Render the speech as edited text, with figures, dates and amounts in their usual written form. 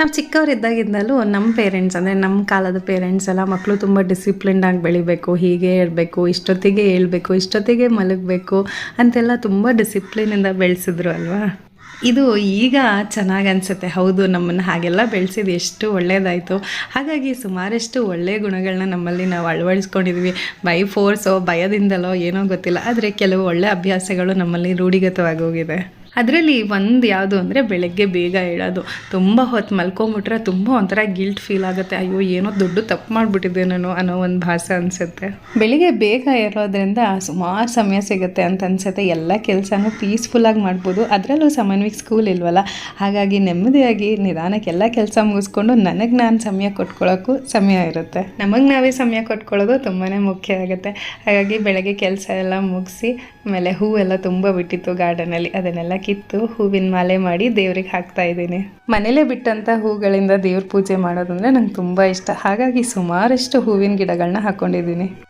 ನಾವು ಚಿಕ್ಕವರಿದ್ದಾಗಿಂದಲೂ ನಮ್ಮ ಪೇರೆಂಟ್ಸ್ ಅಂದರೆ ನಮ್ಮ ಕಾಲದ ಪೇರೆಂಟ್ಸ್ ಎಲ್ಲ ಮಕ್ಕಳು ತುಂಬ ಡಿಸಿಪ್ಲಿನ್ಡ್ ಆಗಿ ಬೆಳಿಬೇಕು, ಹೀಗೆ ಇರಬೇಕು, ಇಷ್ಟೊತ್ತಿಗೆ ಏಳಬೇಕು, ಇಷ್ಟೊತ್ತಿಗೆ ಮಲಗಬೇಕು ಅಂತೆಲ್ಲ ತುಂಬ ಡಿಸಿಪ್ಲಿನಿಂದ ಬೆಳೆಸಿದ್ರು ಅಲ್ವಾ. ಇದು ಈಗ ಚೆನ್ನಾಗಿ ಅನಿಸುತ್ತೆ. ಹೌದು, ನಮ್ಮನ್ನು ಹಾಗೆಲ್ಲ ಬೆಳೆಸಿದ್ದು ಎಷ್ಟು ಒಳ್ಳೆಯದಾಯಿತು. ಹಾಗಾಗಿ ಸುಮಾರಷ್ಟು ಒಳ್ಳೆಯ ಗುಣಗಳನ್ನ ನಮ್ಮಲ್ಲಿ ನಾವು ಅಳವಡಿಸ್ಕೊಂಡಿದ್ವಿ. ಬೈ ಫೋರ್ಸೋ ಭಯದಿಂದಲೋ ಏನೋ ಗೊತ್ತಿಲ್ಲ, ಆದರೆ ಕೆಲವು ಒಳ್ಳೆಯ ಅಭ್ಯಾಸಗಳು ನಮ್ಮಲ್ಲಿ ರೂಢಿಗತವಾಗಿ ಹೋಗಿದೆ. ಅದರಲ್ಲಿ ಒಂದು ಯಾವುದು ಅಂದರೆ ಬೆಳಗ್ಗೆ ಬೇಗ ಏಳೋದು. ತುಂಬ ಹೊತ್ತು ಮಲ್ಕೊಂಬಿಟ್ರೆ ತುಂಬ ಒಂಥರ ಗಿಲ್ಟ್ ಫೀಲ್ ಆಗುತ್ತೆ. ಅಯ್ಯೋ ಏನೋ ದೊಡ್ಡ ತಪ್ಪು ಮಾಡಿಬಿಟ್ಟಿದ್ದೆ ನಾನು ಅನ್ನೋ ಒಂದು ಭಾಸ ಅನಿಸುತ್ತೆ. ಬೆಳಿಗ್ಗೆ ಬೇಗ ಏರೋದ್ರಿಂದ ಸುಮಾರು ಸಮಯ ಸಿಗುತ್ತೆ ಅಂತ ಅನಿಸುತ್ತೆ. ಎಲ್ಲ ಕೆಲಸನೂ ಪೀಸ್ಫುಲ್ಲಾಗಿ ಮಾಡ್ಬೋದು. ಅದರಲ್ಲೂ ಸಾಮಾನ್ಯವಾಗಿ ಸ್ಕೂಲ್ ಇಲ್ವಲ್ಲ, ಹಾಗಾಗಿ ನೆಮ್ಮದಿಯಾಗಿ ನಿಧಾನಕ್ಕೆ ಎಲ್ಲ ಕೆಲಸ ಮುಗಿಸ್ಕೊಂಡು ನನಗೆ ನಾನು ಸಮಯ ಕೊಟ್ಕೊಳ್ಳೋಕ್ಕೂ ಸಮಯ ಇರುತ್ತೆ. ನಮಗೆ ನಾವೇ ಸಮಯ ಕೊಟ್ಕೊಳ್ಳೋದು ತುಂಬಾ ಮುಖ್ಯ ಆಗುತ್ತೆ. ಹಾಗಾಗಿ ಬೆಳಗ್ಗೆ ಕೆಲಸ ಎಲ್ಲ ಮುಗಿಸಿ ಆಮೇಲೆ ಹೂವೆಲ್ಲ ತುಂಬ ಬಿಟ್ಟಿತ್ತು ಗಾರ್ಡನಲ್ಲಿ, ಅದನ್ನೆಲ್ಲ ಕಿತ್ತು ಹೂವಿನ ಮಾಲೆ ಮಾಡಿ ದೇವ್ರಿಗೆ ಹಾಕ್ತಾ ಇದ್ದೀನಿ. ಮನೇಲೇ ಬಿಟ್ಟಂಥ ಹೂಗಳಿಂದ ದೇವ್ರ ಪೂಜೆ ಮಾಡೋದಂದರೆ ನಂಗೆ ತುಂಬ ಇಷ್ಟ. ಹಾಗಾಗಿ ಸುಮಾರಷ್ಟು ಹೂವಿನ ಗಿಡಗಳನ್ನ ಹಾಕ್ಕೊಂಡಿದ್ದೀನಿ.